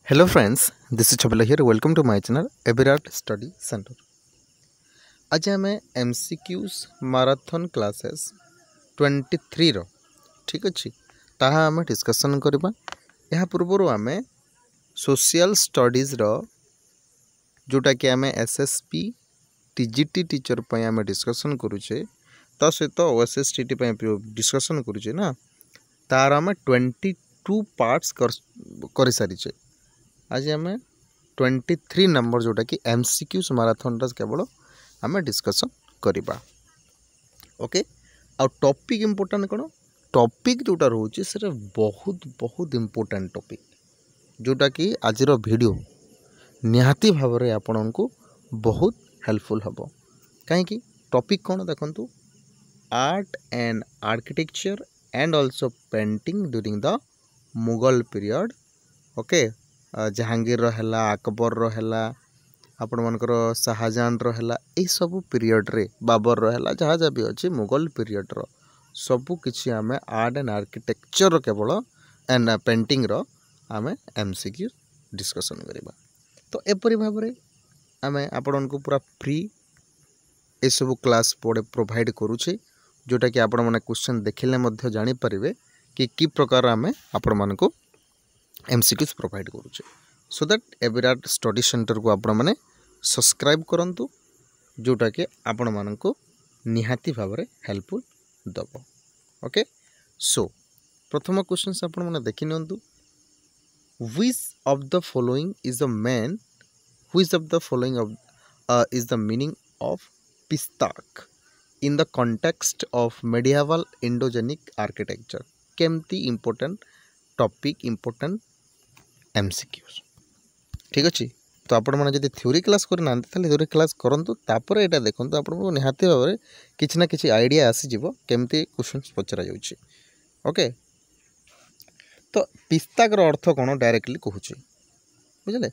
Hello friends, this is Chabila here. Welcome to my channel Evirat Study Center. आज आम MCQs marathon classes 23 रो ठीक अच्छे ताहा आम डिस्कसन करबा। यह पूर्व आम सोशल स्टडीज रो जोटा कि आम SSP TGT टीचर पे आम डिस्कसन करुचे ता सहित OSSTT पे डिस्कसन करुचे ना तार आम 22 पार्ट्स कर सारीचे। आज आम 23 नंबर जोटा कि MCQs माराथन केवल आम डिस्कसन करवा। ओके आ टॉपिक इम्पोर्टेंट कौन टॉपिक जोटा रोचे से बहुत बहुत इम्पोर्टेंट टॉपिक जोटा कि आज वीडियो निहाती भाव में आपण को बहुत हेल्पफुल हम कहीं टॉपिक कौन देखंतु art and architecture and also painting during the Mughal period. Okay Jahangir रहा अकबर रहा आपण मनकर शाहजहान रहा यही सब पीरियड रे बाबर रहा जहाँ जहाँ भी अच्छे मुगल पीरियड रो सबू किसी आम आर्ट एंड आर्किटेक्चर केवल एंड पेंटिंग रो आम MCQ डिस्कसन करवा। तो एपरी भाव में आम आपण को पूरा फ्री ये सब क्लास पढ़े प्रोवाइड करुचे जोटा कि आपण मैंने क्वेश्चन देखिले जानी पारे कि प्रकार आम आपण मान को MCQs प्रोवाइड करुचे। सो दैट एविराट स्टडी सेंटर को आपण मैंने सब्सक्राइब करंतु जोटा कि आपण मान को निहाती भाव में हेल्पफुल दब। ओके सो प्रथम क्वेश्चन आपण मैंने देखि नियंतु which of the following is the man which of the following is the meaning of पिस्ताक in the context of medieval indogenic architecture. केमती इंपोर्टेंट टॉपिक इंपोर्टेंट MCQs ठीक अच्छे। तो आपण मैंने जब थ्योरी क्लास करना थ्योरी क्लास करंतु तापर एटा देखंतु आपको निहाती भाव में किसी ना किसी आइडिया आसीजिव केमती क्वेश्चन पचरा जाउछि। ओके तो पिस्ताकर अर्थ कौन डायरेक्टली कहूँ बुझे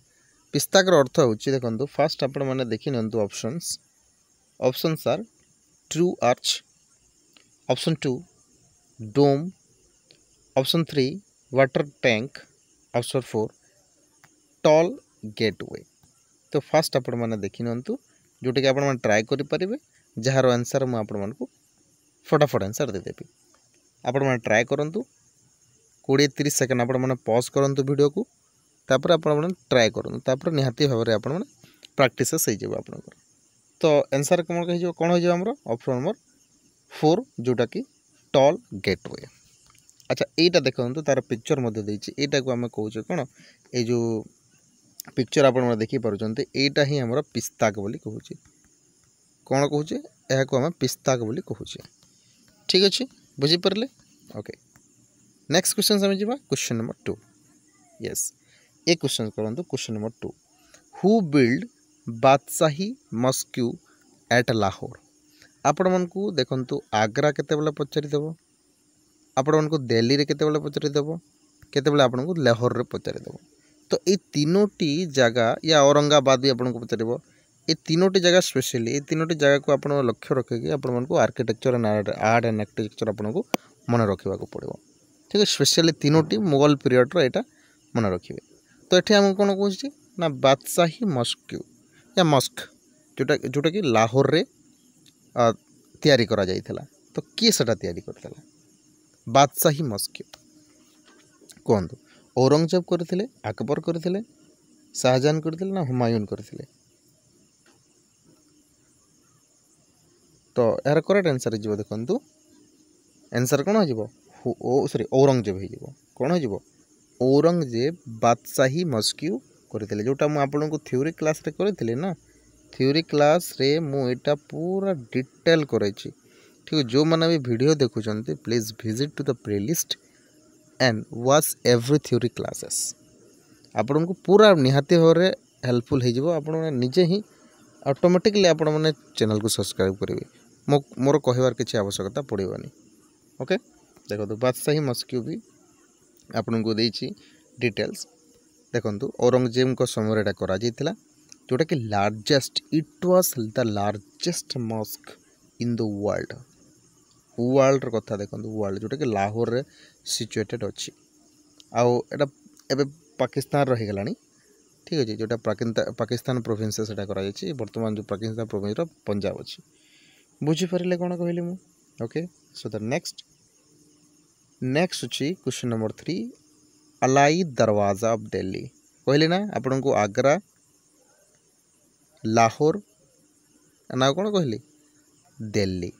पिस्ताकर अर्थ हूँ देखो फास्ट आपण मैंने देखि नियंतु options options are true arch option 2 dome option 3 water tank option 4 tall gateway. तो फास्ट आपण मैंने देखि नियंतु जोटा कि आपण ट्राए करें जार आंसर मुझे आपण को फटाफट आंसर देदेवि। आपण मैंने ट्राए करूँ 20-30 सेकेंड आपण मैंने पॉज करूँ वीडियो को तापर आपण मैंने ट्राए करूँ तापर निहाती भाव में आपण प्रैक्टिस हो आप। तो आंसर कौन हो आमर ऑप्शन नंबर 4 जोटा कि टॉल गेटवे। अच्छा यहीटा देखो तार पिक्चर यहाँ को आम कहे कौन ये जो पिक्चर आप देखिपुंट यहीटा ही आम पिस्ताक बोली कहूँ कौन कहूँ यह को आम पिस्ताक बोली कहूँ ठीक अच्छे बुझीपारे। ओके नेक्स्ट क्वेश्चन आम जा क्वेश्चन नंबर 2। यस ये क्वेश्चन करूँ question number 2 who build Badshahi mosque at Lahore. आपण मन को देखु आग्रा केते पचारिदेव आपण मन को दिल्ली रे केते पचारिदेव केते आपण को लाहौर रे पचारिदेव। तो ये तीनोटी जगह या औरंगाबाद भी आपको पचार ये तीनोटी जगह स्पेशली ये तीनोटी जगह को आप लक्ष्य रखिए आपण को architecture and art and architecture आपको मन रखा पड़ो ठीक है। स्पेशली तीनोटी मुगल पीरियड यहाँ मन रखिए। तो ये आम कौन कहे ना बादशाही मस्क्यू या मस्क जोटा जोटा कि लाहौर रे तैयारी करा जाइथिला। तो किए सेटा तैयारी करथिला बादशाही मस्क्यू कहतु औरंगजेब करथिले अकबर करथिले शाहजहान करथिले ना हुमायून करथिले। तो यार करेक्ट आंसर हो देखु आंसर कौन हो सॉरी औरंगजेब हो कौन हो औरंगजेब बादशाही मस्क्यू करथिले जोटा मु आपन को थ्योरी क्लास रे करथिले ना थ्योरी क्लास रे मु एटा पूरा डिटेल करैछि ठीक है। जो माने भी वीडियो देखुचंती please visit to the playlist and watch every theory classes आपण को पूरा निहाती भाव में हेल्पफुल हो आपण निजे ही ऑटोमेटिकली आपण मैंने चैनल को सब्सक्राइब करेंगे मोर कहबार किसी आवश्यकता पड़ोनी। ओके देखो तो बादशाही मस्क्यू भी आपण को देछि डिटेल्स देखो औरंगजेब को समय एटा करा जाइतिला जोटा कि largest it was the largest Musk in the world कथा देखो वर्ल्ड जोटा कि लाहौर रे सिचुएटेड अच्छी आउ एटा एबे पाकिस्तान रहीगलानी ठीक अच्छे जोटा पाकिस्तान प्रोविंस से बर्तमान जो पाकिस्तान प्रोविंस पंजाब अच्छी बुझीपारे कौन कहली मु ओके सो द नेक्स्ट अच्छी क्वेश्चन नंबर 3 अलाई दरवाजा ऑफ दिल्ली कहली ना आपण को आग्रा लाहौर ना कौन कहली दिल्ली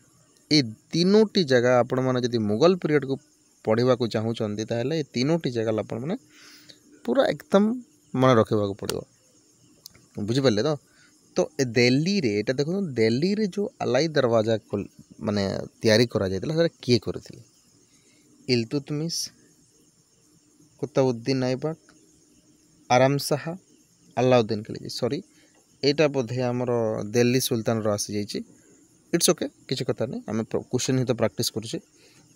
ये तीनोटी जगह आपण मैंने जब मुगल पीरियड को पढ़ा को चाहूँगी ताहले ये तीनोटी जगह आपण मैंने पूरा एकदम मन रखा पड़ो बुझिपारे तो दिल्ली रे एटा देखो दिल्ली रे जो अलाई दरवाजा माने तैयारी करा जायतिला सेटा किए करथिले इल्तुतमिश कुतुबुद्दीन ऐबक आराम शाह अलाउद्दीन खिलजी सॉरी एटा बोधे आमर दिल्ली सुल्तान रो आसी जाइछि इट्स ओके किसी कथा नहीं आम क्वेश्चन ही तो प्रैक्टिस करुचे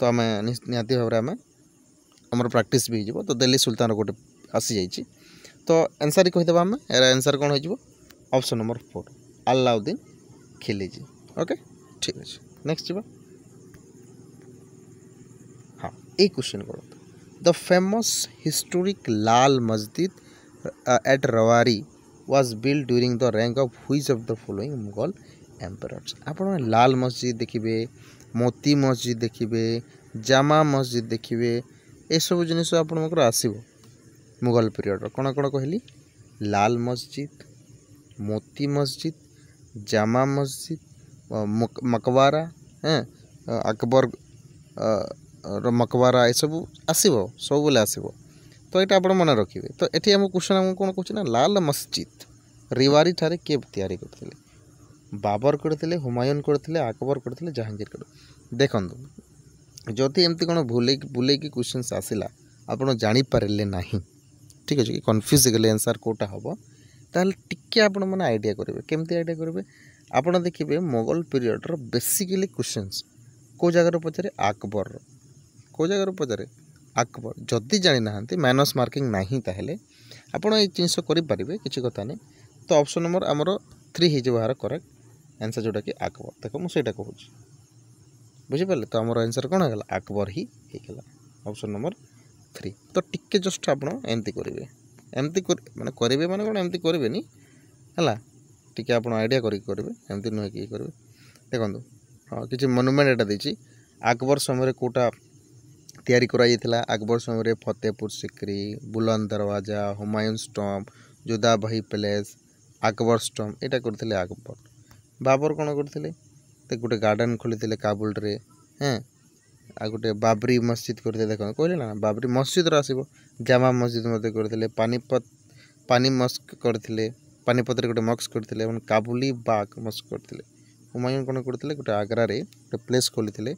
तो आम निहाती भाव में आम प्रैक्टिस भी हो तो दिल्ली सुल्तान गोटे आसी जाइछि तो आंसर कहीदेवा आम यार आंसर कौन हो option number 4 Alauddin Khilji okay ठीक अच्छे नेक्स्ट जी हाँ ये क्वेश्चन करो द फेमस हिस्टोरिक लाल मस्जिद eight रवारी was built during the reign of which of the following Mughal emperors आपण लाल मस्जिद देखिए मोती मस्जिद देखिए जामा मस्जिद देखिए ये सब जिनिस आपंकर आसो मुगल पीरियड कौन कौन कहली लाल मस्जिद मोती मस्जिद जामा मस्जिद मकबरा हैं अकबर मकबरा ये सब आसो सब बोले आसो तो ये आप मन रखिए तो ये आम क्वेश्चन आम कौन कहना लाल मस्जिद रेवारी ठारे किए तैयारी करते बाबर करते हुमायून करते अकबर करते जहांगीर कर देखो जदि एमती कौन बुले क्वेश्चन आसला आपड़ जापारे ना ठीक अच्छे कि कन्फ्यूज गले आंसर कौटा हम ताल टिके आपण मैंने आइडिया करेंगे केमती आइडिया करेंगे आपड़ देखिए मुगल पीरियड बेसिकली क्वेश्चंस कौ जगार पचारे अकबर कौ जगार पचारे अकबर जदि जानी ना माइनस मार्किंग नहीं ताहले आपण ये जिनस करेंगे किसी कथा नहीं तो ऑप्शन नंबर आमर 3 हो करेक्ट आंसर जोटा कि अकबर देखो मुझे कहूँ बुझीपारे तो आमर आंसर कौन है अकबर ही होगा ऑप्शन नंबर 3 तो टिके जस्ट आप एमती करेंगे एमती माने करेंगे माने कौन एमती करेंगे नी है टिके आप आइडिया करेंगे एमती नुहे कि करेंगे देखो हाँ किसी मोनुमेंट एटा देछि अकबर समय कोटा तैयारी करा अकबर समय फतेहपुर सिकरी बुलंद दरवाजा Humayun stump Jodha Bai palace Akbar stump यहाँ करते अकबर बाबर कौन करते तो गोटे गार्डन खोली काबुल रे हैं आ गोटे बाबरी मस्जिद करते देख कहले ना बाबरी मस्जिद आसो जामा मस्जिद करते पानी मस्क करते पानीपत गोटे मस्क करते काबुली बाग मस्क करते हुमायून कौन करते गोटे आग्रा गोटे प्लेस खोली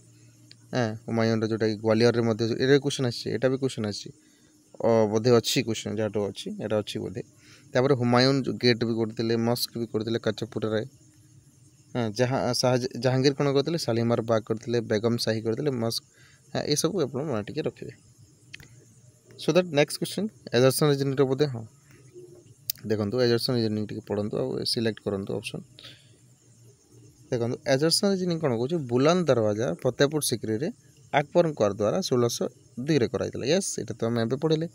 हाँ हुमायून जोटा कि ग्वालियर ये क्वेश्चन आटा भी क्वेश्चन आसी बोधे अच्छी क्वेश्चन जहाँ अच्छी यहाँ अच्छी बोधे तापर हुमायून गेट भी करते मस्क भी करते कचपुर हाँ जहांगीर कौन करते शालीमार बाग करते बेगम शाही करते मस्क हाँ ये सब आप मन टे रखिए सो दैट नेक्स्ट क्वेश्चन एजर्सन रीजनिंग बोधे हाँ देखो एजर्सन रीजनिंग टे पढ़ु सिलेक्ट करूँ ऑप्शन देखो एजर्सन रीजनिंग कौन कह बुलंद दरवाजा फतेहपुर सिकरी रे अकबर द्वारा 1602 कराइला यस ये तो आम पढ़ले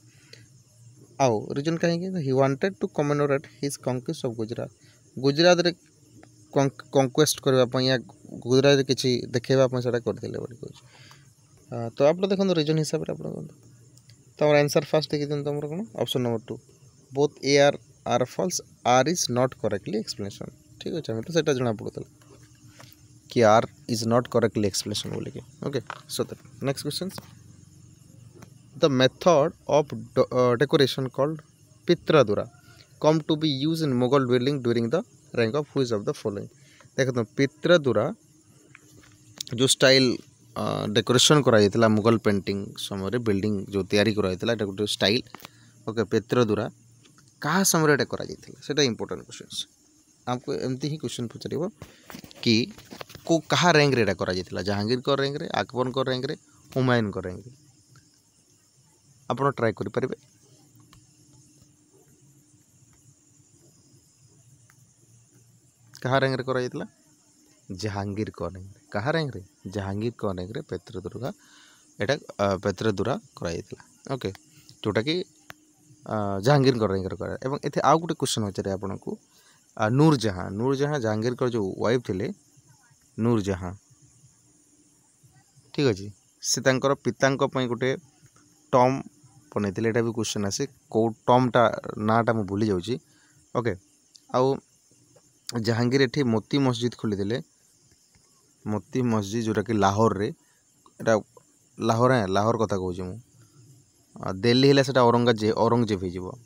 आउ रीजन कहीं ही wanted to commemorate his conquest of Gujarat रे कॉन्क्वेस्ट करने या गुजरात किसी देखेवाई से करते तो आप देखो रीजन हिसाब से आप तो आंसर फास्ट देखिए तुम कौन option number 2 both A R false R is not correctly explanation ठीक अच्छे तो सेटा जना पड़ता कि R is not correctly explanation बोले कि okay so that next question the method of decoration called pietra dura come to be use in Mughal building during the rank of which of the following देखो पित्रादुरा जो style decoration कराइला Mughal painting समय building जो तैयारी कराइला गोटे style okay पित्रादुरा क्या समय करा इंपोर्टेंट क्वेश्चन आपको एमती ही क्वेश्चन पचार कि को कहा रैंक रे करा जहांगीर को रैंक रे अकबर को रैंक रे हुमायून को रैंक रे आप ट्राए करें कहा रैंक रे करा जहांगीर को रैंक रे कहा रैंक रे जहांगीर को रैंक रे पेत्रदुर्गा एटा पेत्रदुरा करा ओके जोटा कि जहांगीर रेंगर करार एवं एथे आउ गोटे क्वेश्चन पचारे आपको नूरजहां जहांगीर जो वाइफ थे नूरजहां ठीक अच्छे से पिता गोटे टर्म बनई यहाँ भी क्वेश्चन आसे कौ टर्मटा नाटा मुझे भूली जाऊँगी ओके आउ जहांगीर एठी मोती मस्जिद खोली मोती मस्जिद जोटा कि लाहौर रे एटा लाहौर कथा कहूँ दिल्ली है सेटा औरंगजेब हो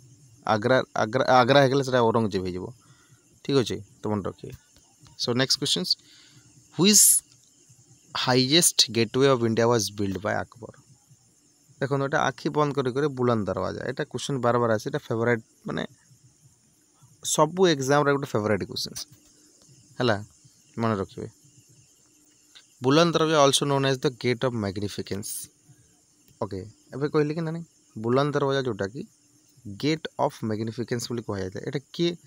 आग्रा आग्रा आग्रा है औरंगजेब हो ठीक अच्छे तो मन रखिए। सो next question which highest gateway of India was build by Akbar देखो ये आखि बंद कर बुलंद दरवाजा यहाँ क्वेश्चन बार बार आसे फेवरेट माने सबू एग्जाम गोटे फेवरेट क्वेश्चन है मन रखिए। Buland Darwaza also known as the gate of magnificence okay एबे कहली कि ना बुलंद दरवाजा जोटा कि गेट ऑफ मैग्निफिकेंस बोली कह जाए ये किए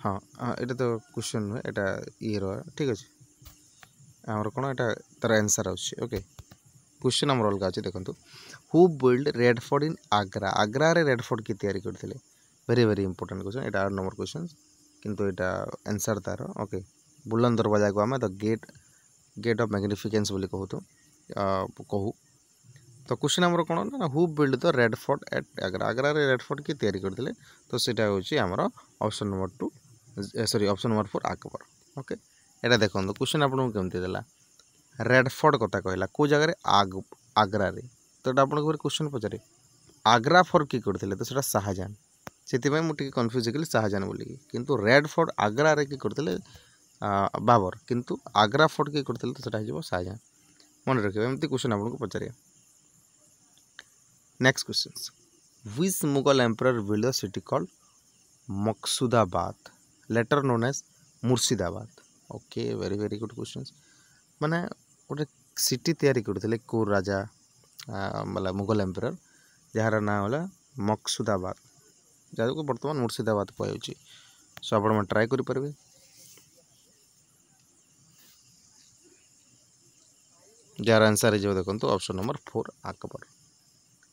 हाँ हाँ ये तो क्वेश्चन नुहे यहाँ ये ठीक अच्छे आमर कौन यहाँ तार आंसर ओके क्वेश्चन आमर अलग अच्छे देखो हु बिल्ड रेड फोर्ट इन आग्रा आग्रा रे रेड फोर्ट किए तैयारी करते वेरी वेरी इंपोर्टेंट क्वेश्चन यहाँ 8 नंबर क्वेश्चन किंतु यहाँ आंसर तार ओके बुलंद दरवाजा को आम द गेट ऑफ मैग्निफिकेंस बोली कहू तो क्वेश्चन आमर कौन ना who build the red fort eight Agra Agra रे रेड फोर्ट किए तैयारी करते तो सीटा हूँ आमर option number 2 sorry option number 4 Akbar okay यहाँ देखो क्वेश्चन आपको केमती देला रेड फोर्ट कथा कहला को जगह आग्रा रे तो ये आपको क्वेश्चन पचारे आग्रा फोर्ट किए करते तो शाहजहां से मुझे कन्फ्यूज होगी शाहजहां बोलिकी किंतु रेड फोर्ट आग्रा रे किए करते बाबर किंतु आग्रा फोर्ट किए करते तो सीटा शाहजहां मन रखिए एमती क्वेश्चन आपको पचारे। Next question which Mughal emperor build the city called Maksudabad later known as Murshidabad okay very very good question माने गोटे सिटी तैयारी करते को राजा मतलब मुगल एम्परर जार ना होला मकसूदाबाद जहाँ को बर्तमान मुर्शिदाबाद कहूँ सो आप ट्राए करेंगे जार आंसर हो देखो ऑप्शन नंबर 4 अकबर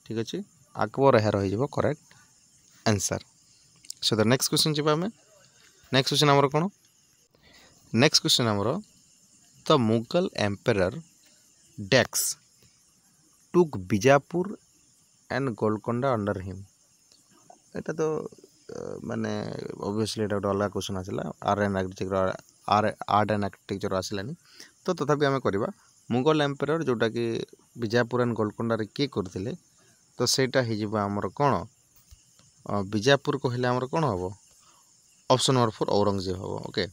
ठीक अच्छे अकबर यार हो correct answer. So the next question जी आम नेक्स्ट क्वेश्चन आमर कौन नेक्स्ट क्वेश्चन आमर द मुगल एम्परर डेक्स took Bijapur and Golconda under him यहाँ तो माने ऑब्वियसली गोटे अलग क्वेश्चन आसला आर्ट एंड आर्किटेक्चर आसलानी तो तथापि आम करवा मुगल एम्परर जोटा कि बीजापुर एंड गोलकोंडा किए करते तो सेटा हो आमर कौन बीजापुर कहले आमर कौन हम ऑप्शन नंबर 4 औरंगजेब हम ओके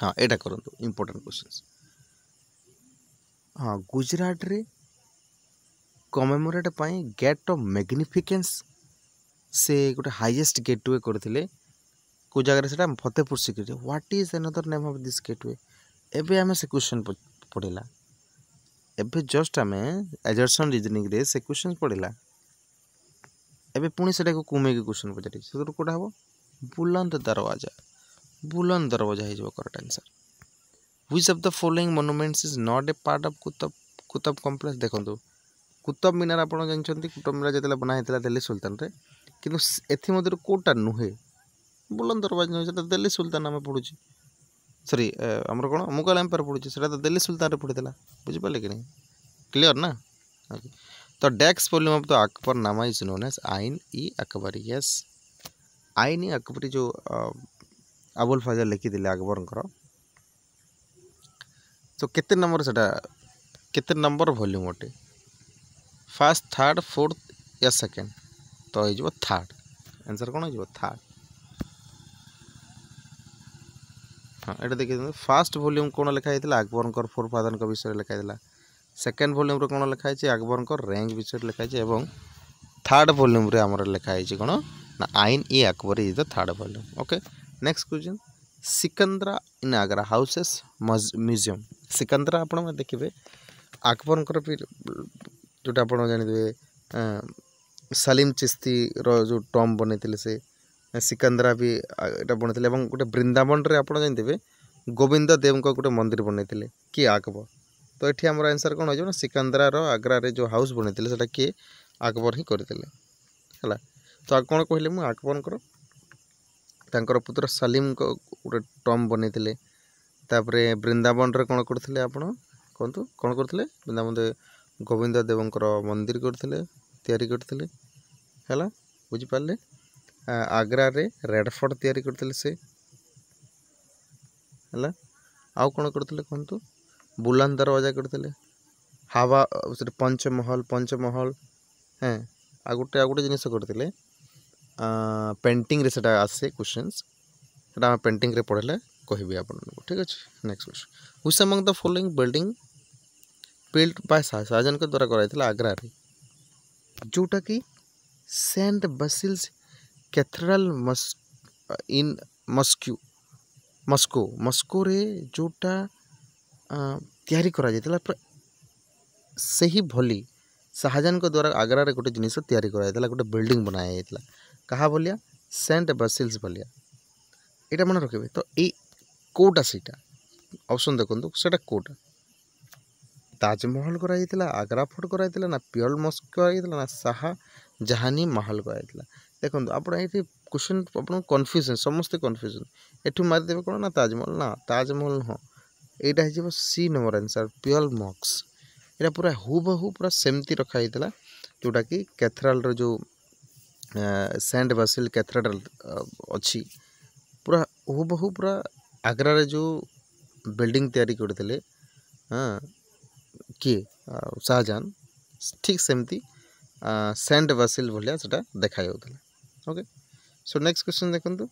हाँ यहाँ करूँ इंपोर्टेंट क्वेश्चन हाँ गुजरात रे कमेमोरेट पाई गेट ऑफ मैग्निफिकेंस से गोटे हाईएस्ट गेटवे करते को जगह से Fatehpur secrete what is another name of this gateway एबे आम से क्वेश्चन पढ़ला एबे जस्ट आम एजर्सन रीजनिंग रे से क्वेश्चन पढ़ला एबे पुणी से कुमे क्वेश्चन पचार से कौटा हम बुलंद दरवाजा हो correct answer. Which of the following monuments is not a part of Qutub complex देखो कुतुब मीनार आप जानते कुतुब मीनार जो बना होता दिल्ली सुल्तान रे किंतु एथमध्य कौटा नुहे बुलंद दरवाजा नुहे दिल्ली सुल्तान आम पढ़ुँ सॉरी आमर कौन मुगल एम्पायर पढ़ुचे से तो दिल्ली सुल्तान पढ़ीला बुझिपारे कि नहीं क्लियर ना ओके तो डेक्स वॉल्यूम ऑफ द अकबर नामा इज नोन एज आइन ई अकबरी यस आइन ई अकबरी जो अबुल फजल लिखिले अकबर तो केते नंबर से केते नंबर वॉल्यूम अटे फर्स्ट थर्ड फोर्थ या सेकेंड तो हो थर्ड आंसर कौन हो थर्ड हाँ ये देखिए फास्ट वॉल्यूम कौन लिखाई अकबर फोर फादर का विषय लिखाई सेकेंड वॉल्यूम रे कौन लिखाई अकबर रैंक विषय लिखाई और थर्ड वॉल्यूम रे आमर लिखाई कौन ना Ain i Akbari is the third volume okay. Next question Sikandra in Agra houses museum Sikandra आप देखिए अकबर जोटा आप जानते सलीम चिश्ती जो टॉम बनई से सिकंदरा भी यहाँ बनते गोटे वृंदावन रे आप जानते गोविंद देव को गोटे मंदिर बनई किए अकबर तो ये आंसर कौन हो सिकंदरा आग्रा रे जो हाउस बनई किए अकबर ही करते है। तो आग कौन कहले मुझे अकबरकर तांकर पुत्र सलीम को गोटे टॉम बनई तापर वृंदावन रे कौन करते आपण कहतु कौन करते वृंदावन गोविंद देवंकर मंदिर करते है बुझिपारे। आग्रा रे रेड फोर्ट तैयारी करते से है। आउ कौन करते कहतु बुलंद दरवाजा करते हवा पंचमहल हैं आ गोटे जिनस करते पेंटिंग रे सेटा आसे क्वेश्चंस सेटा पेंटिंग रे पढ़ले कहबी आपको ठीक अच्छे। Next question which among the following building built by Shahjahan के द्वारा कराइथिला आग्रा रे जोटा कि Saint Basil's cathedral in Moscow रे जोटा तैयारी करा जाइतिला से ही भली शाहजहां के द्वारा आग्रा रे गोटे जिनिस तैयारी करा जाइतिला गोटे बिल्डिंग बनाया जाइतिला कहा बोलिया सेंट बेसिल्स बोलिया एटा मन रखिबे। तो ए कोटा सीटा ऑप्शन देखंतु सेटा कोटा ताजमहल करा जाइतिला आग्रा फोर्ट करा जाइतिला ना पियल मस्क करा जाइतिला ना शाहजहानी महल करा जाइतिला। देखंतु आपण एठी क्वेश्चन आपण कंफ्यूजन समस्त कंफ्यूजन एठु मारि देबे कोन ना ताजमहल न एटा हिजबो सी नंबर आंसर पियल मस्क एटा पूरा हुबहु पूरा सेमती रखा जाइतिला जोटा कि कैथेड्रल रो जो सेंट बेसिल कैथेड्रल अच्छी पूरा हुबहु पूरा आग्रा रे जो बिल्डिंग तैयारी करते हाँ किए शाहजहां ठीक सेमती सेंट बेसिल भलिया सेटा देखा जाउतला। ओके सो नेक्स्ट क्वेश्चन देखंतु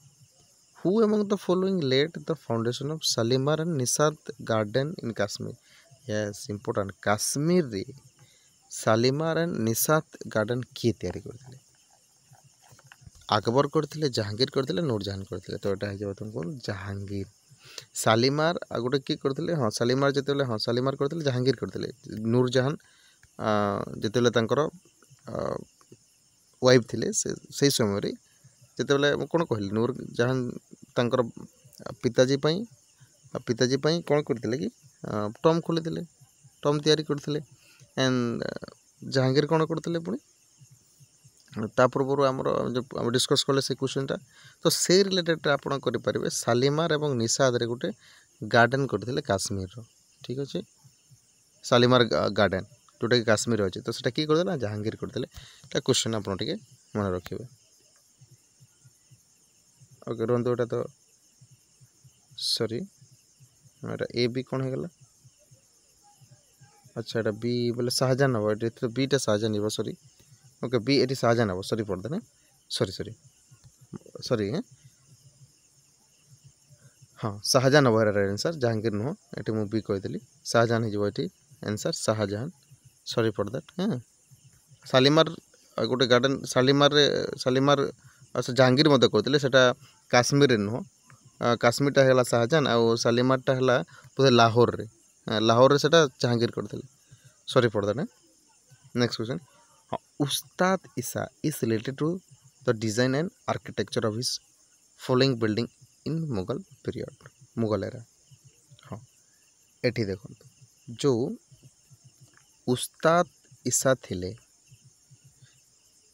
who among the following laid the foundation of Shalimar and Nishat garden in Kashmir. Yes important Kashmir रे शालीमार एंड निशात गार्डन किए तैयारी करते अकबर करते जहांगीर करते नूरजहां करते। तो यहाँ तुमको जहांगीर शालीमार आ गोटे किए करते हाँ शालीमार जिते हाँ शालीमार करते जहांगीर करते नूरजहां जिते वाइफ थे से समय जिते कौन कहली नूरजहां तांकर पिताजी कौन करते कि टॉम खोली टॉम तैयारी करते एंड जहांगीर कौन करते पुणी ता पूर्व आम डिस्कस कले से क्वेश्चनटा तो से रिलेटेड आपड़ करेंगे शालीमार और निशाद रे गोटे गार्डन करते काश्मीर ठीक अच्छे शालीमार गार्डन जोटा कि काश्मीर अच्छे तो सेटा किए करदेला जहांगीर करते क्वेश्चन आप मन रखिए। ओके रुहतु एटा तो सॉरी एटा ए बी कौन होगा अच्छा एटा बी बोले शाहजहां हम ये तो बीटा शाहजहां सॉरी ओके बी ये शाहजहां हम सॉरी पढ़दे सॉरी हाँ शाहजहां हम यार आंसर जहांगीर नुह ये मुझे बी कहीदेली शाहजहां हो answer Shahjahan sorry for that. हाँ शालीमार गोटे गार्डन शालीमार जहांगीर मत कहते सेटा काश्मीर नुह काश्मीरटा है शाहजहां आउ शालीमारटा है बोधे लाहौर रे सेटा जहांगीर करते sorry for that. Next question Ustad Isa is related to the design and architecture of his following building in Mughal period Mughal era. हाँ एठी देखो जो उस्ताद ईसा थिले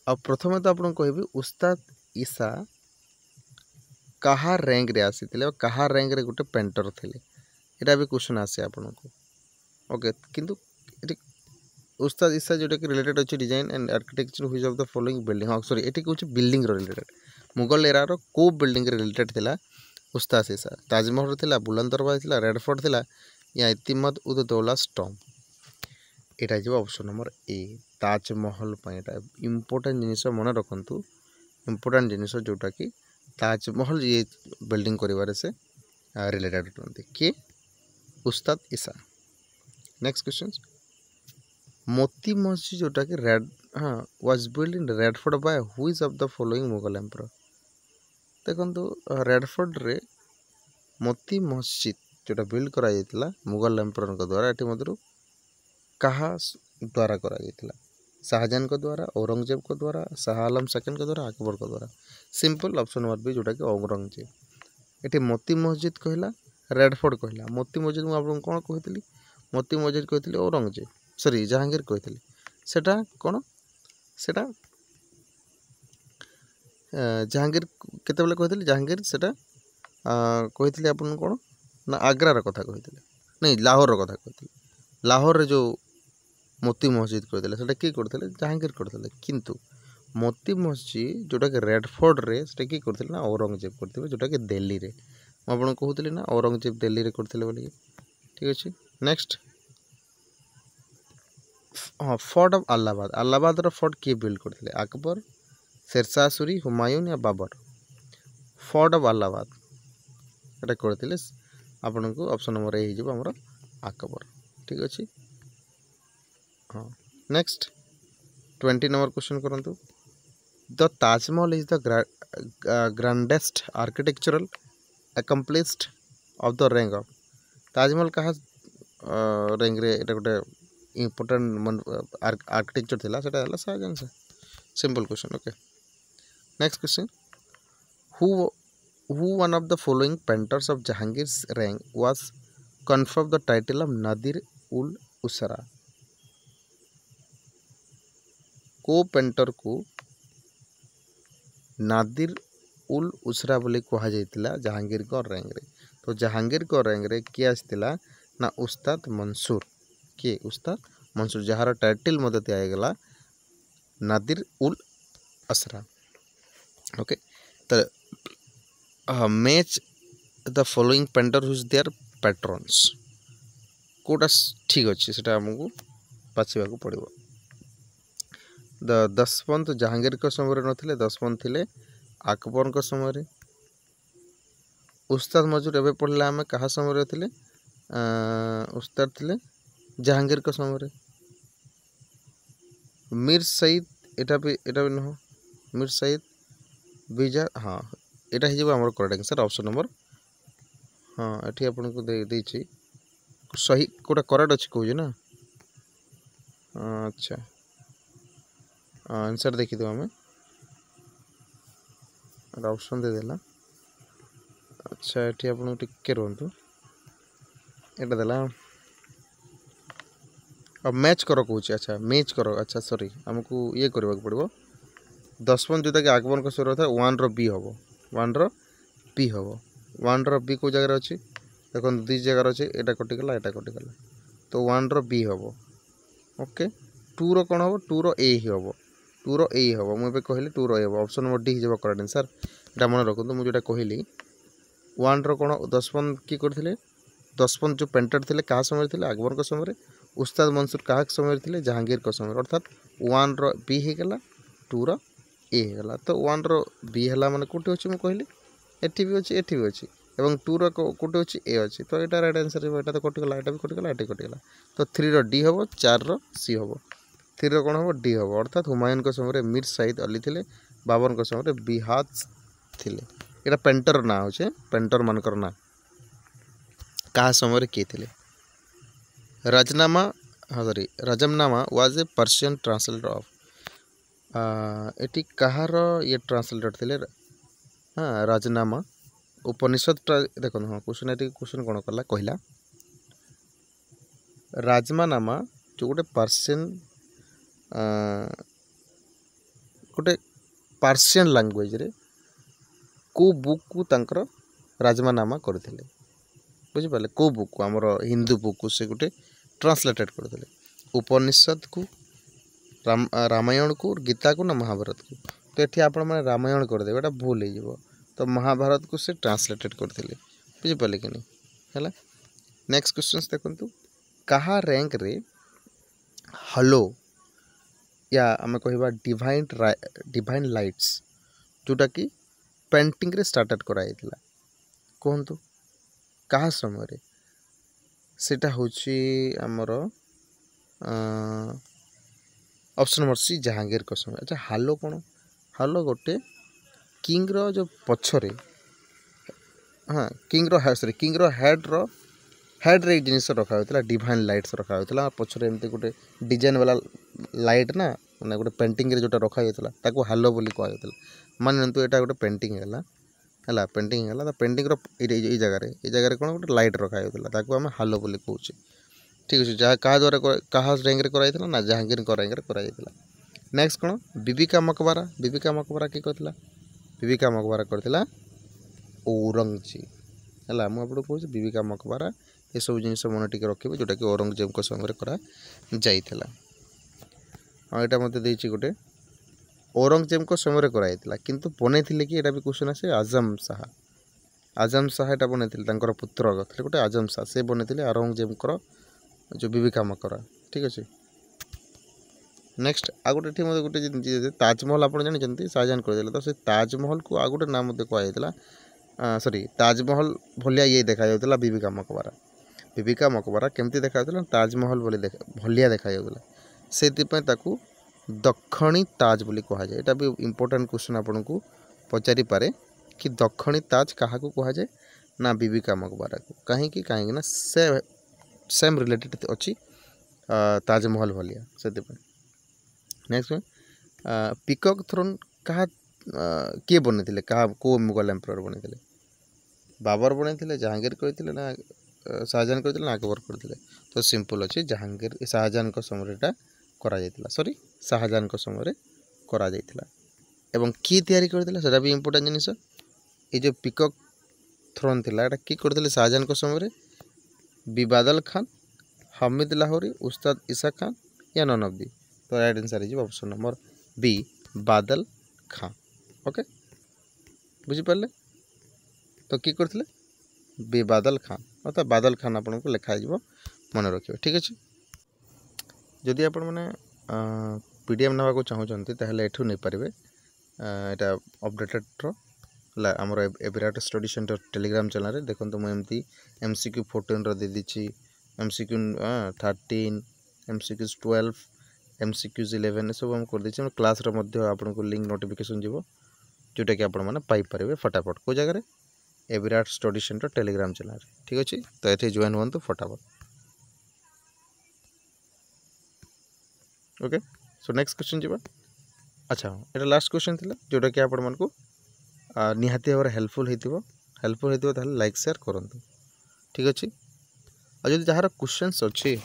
अब प्रथम तो आपन कहबी उस्ताद ईसा कहा रैंक रे आसीथिले कहा रैंक रे गोटे पेंटर थिले एटा भी क्वेश्चन आसे आपन को। ओके किंतु उस्ताद ईसा जोटा कि रिलेटेड अच्छे design and architecture which of the following building हाँ सॉरी एटी कहूँ बिल्डिंग रिलेटेड मुगल एरा रो को बिल्डिंग रिलेटेड थिला उस्ताद ईसा ताजमहल थिला बुलंद दरवाजा थिला रेड फोर्ट थिला या इतिमद उद दौला स्टॉम एटा जो ऑप्शन नंबर ए ताजमहल एटा इंपोर्टेंट जिनिस मन रखंतु इंपोर्टेंट जिनिस जोटा कि ताजमहल ये बिल्डिंग करिवारे से रिलेटेड होती किए उस्ताद ईसा। नेक्स्ट क्वेश्चन मोती मस्जिद जोटा कि रेड हाँ was build in red fort by which of the following Mughal emperor. देखो रेड फोर्ट रे मोती मस्जिद जोटा बिल्ड करा जाइतिला मुगल एम्परर द्वारा एटी मधुर कहा द्वारा करा जाइतिला शाहजहां के द्वारा औरंगजेब के द्वारा शाह आलम सेकेंड के द्वारा अकबर के द्वारा। सिंपल ऑप्शन नंबर बी जोटा कि औरंगजेब। एटी मोती मस्जिद कहला रेड फोर्ट कहला मोती मस्जिद मुझे आपको कौन कहती मोती मस्जिद कहती औरंगजेब सॉरी जहांगीर कहती सेटा कौन सेटा जहांगीर केतेबेले कहते जहांगीर सेटा कही आपन कौन ना आग्रार कथा कही नहीं लाहौर कथा कही लाहौर जो मोती मस्जिद करते किए करते जहांगीर करते किंतु मोती मस्जिद जोटा कि रेड फोर्ट रे से किए करते ना औरंगजेब करते जोटा कि दिल्ली रे मुझे कहते ना औरंगजेब दिल्ली रे करते बोलिए ठीक अच्छे। नेक्स्ट हाँ fort of Allahabad Allahabad fort किए बिल्ड करते अकबर शेरशाह सूरी हुमायून या बाबर फोर्ट ऑफ अलाहाबाद ये करते आपन को ऑप्शन नंबर ए होमर अकबर ठीक अच्छे। हाँ नेक्स्ट 20 नंबर क्वेश्चन करंतु the Taj Mahal is the grandest architectural accomplished of the rank of Taj Mahal कहा रैंक रे एटा गोटे इम्पोर्टेंट आर्किटेक्चर थिला सेटा हला शाहजहां से simple question okay. Next question who one of the following painters of Jahangir's rank was confirm the title of Nadir ul Usra को painter को नादिर उल उसरा बोली कहा जाइतिला जहांगीर को रैंक रे तो जहांगीर को रैंक रे किए आसतिला ना उस्ताद मंसूर किए उस्ताद मंसूर जहार टाइटल मते दिया नादिर उल असरा ओके। तो match the following painter whose their patrons कोटा ठीक अच्छे से आमको बाछा पड़ो दशवंत जहांगीर को समय नथिले दशवंत थिले अकबर को समय उस्ताद मंसूर एवं पढ़ला आम क्या समय थे उस्ताद थिले जहांगीर को समय मीर सईद एटा भी नुह मीर सईद विजय हाँ यहाँ हो करेक्ट आंसर ऑप्शन नंबर हाँ ये आपन को देछि सही कोटा करेक्ट अच्छे कहूँ ना अच्छा आंसर देखीद आम ऑप्शन देदेला अच्छा ये आपन टिके रुहतु एटा देला अब मैच करो कौन अच्छा मैच करो अच्छा सॉरी आमको ये करने पड़ो दशवंत जोटा कि अकबर को स्वर था वन रो बी हम वन रो बी हम वन रो बी को जगह अच्छी देखो दुई जगार अच्छे यहाँ कटिगला यहाँ कटिगला तो वन रो बी हम ओके टू रो कौन हम टू रो ए ही हम टू रो ए हम मुझे कहली टू रो ए हम ऑप्शन नंबर डी हो करेक्ट आंसर यहाँ मन रखु मुझे कहली वन रो कौन दशवंत किए करते दशवंत जो पेंटर थे क्या समय थे अकबर को समय उस्ताद मंसूर क्या समय थे जहांगीर को समय अर्थात वन रो बी होगा टू रो ए होगा तो वन रो बी है मैंने कौटे अच्छे मुझे कहली एटी भी अच्छी एटी भी अच्छी और टू रो कौटे अच्छी ए अच्छी तो यहाँ राइट आंसर यहाँ तो कटिगला यहाँ भी कटिगला यहाँ कटिगला तो थ्री रो डी हम चार रो सी हम थ्री रो कौन हम डी हम अर्थात हुमायून को समय मीर सईद अली थे बाबर को समय बिहाज थे यहाँ पेंटर ना हो पेंटर मानकर ना क्या समय किए थे राजनामा हाँ sorry Razmnama was a Persian translator of एटी कहार ये ट्रांसलेटर थे हाँ राजनामा उपनिषद देखो हाँ क्वेश्चन ये क्वेश्चन कौन कला कहला राजमानामा जो गोटे पर्शियन गोटे पर्शियन लैंग्वेज रे को बुक को तांकर राजमानामा करते बुझिपारे को बुक को आमर हिंदू बुक को से गोटे ट्रांसलेटेड करते उपनिषद को रामायण को गीता को ना महाभारत को तो ये आप रामायण करदे एटा भूल हो तो महाभारत को से ट्रांसलेटेड करते बुझिपारे कि नहीं है। नेक्स्ट क्वेश्चन देखु कहा रैंक रे हलो या आम कह डिवाइन लाइट्स जोटा कि पेंटिंग रे स्टार्टेड कराई कहतु कहा समय सेटा होची आमर ऑप्शन नंबर सी जहांगीर को समय अच्छा हालो कौन हालो गोटे किंग रो जो पछरे हाँ किंग रो सॉरी किंग रो हेड रे जिनिस रखा होता डिवाइन लाइट्स रखा होता पछरे एमती गोटे डिजाइन वाला लाइट ना मैंने गोटे पेंटिंग रे जोटा रखा होता ताको हालो बोली कहला मान नियंतु एटा गोटे पेंटिंग है पेंटिंग है तो पेंटिंग ये जगह कौन गोटे लाइट रखा होता आम हालो बोली कहूँ ठीक अच्छे जहाँ क्या द्वारा क्या रैंक रे कराई ना जहांगीर रैंक रे कराई। नेक्स्ट कौन बीबी का मकबरा किए कहला बीबीका मकबरा करथिला औरंगजेब है मुझे कहूँ बीबीका मकबरा ये सब जिन मन टिके रखिए जोटा कि औरंगजेब को समय करा जाइथिला। हाँ यहाँ मत देती गोटे औरंगजेब को समय कराइला किंतु बनई कि यहाँ भी क्वेश्चन आसे आजम शाह यहाँ बनई पुत्र थे गोटे आजम शाह से बनई औरंगजेब जो बीबीका मकबरा ठीक अच्छे। नेक्स्ट आ गोटे मत गोटे ताजमहल आप जानते शाहजहां करदे तो से ताजमहल को आ गोटे नाम कहला सॉरी ताजमहल भलिया ये देखा जाता बीबीका मकबरा केमती देखा ताजमहल भलिया देखा जाता से दक्षिणी ताज बोली कह जाए। यहाँ भी इम्पोर्टेंट क्वेश्चन आपन को पचारि पारे कि दक्षिणी ताज क्या कह जाए ना बीबीका मकबरा को कहीं ना सेम रिलेटेड अच्छी ताजमहल भलिया से। नेक्स्ट पिकॉक थ्रोन क्या किए बनई क्या को मुगल एम्परर बनई बाबर बनई जहांगीर करते ना शाहजहां करते ना अकबर करते तो सिंपल अच्छे जहांगीर शाहजहां को समय करा जाइतिला सॉरी शाहजहां को समय करा जाइतिला एवं किए तैयारी करथिला सेटा भी इंपोर्टेंट जिनिस ये जो पिकॉक थ्रोन थिला एटा की करथिले शाहजहां को समय बादल खान हमीद लाहौरी उस्ताद ईसा खान या नन ऑफ दी तो राइट आंसर है ऑप्शन नंबर बी बादल खान। ओके बुझी पारे तो कि करथिले बी बादल खान अर्थात बादल खान आपन को लिखा मन रखिए ठीक अच्छे। जदि आपण मैंने पीडीएफ नाक चाहूँगी ताहले एठू नहीं पारे यहाँ अपडेटेड आमर एविराट स्टडी सेंटर टेलीग्राम चैनल देखो मुझे MCQ 14 दे दीची MCQ 13 MCQ 12 MCQ 11 सब हम कर दीची क्लास आपन को लिंक नोटिफिकेशन जीवो जोटा कि आपण मैंने पाइपर फटाफट को जगह एविराट स्टडी सेंटर टेलीग्राम चैनल ठीक अच्छे। तो ये जॉइन हूँ फटाफट। ओके सो नेक्स्ट क्वेश्चन जी अच्छा ये लास्ट क्वेश्चन थी जोटा कि आपण को निहाती भाव हेल्पफुल होता लाइक शेयर करूँ ठीक अच्छे। और जब जार क्वेश्चंस अच्छी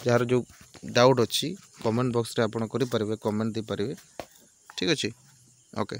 जार जो डाउट अच्छी कमेंट बॉक्स रे आपण करें कमेंट दे पारे ठीक अच्छे। ओके।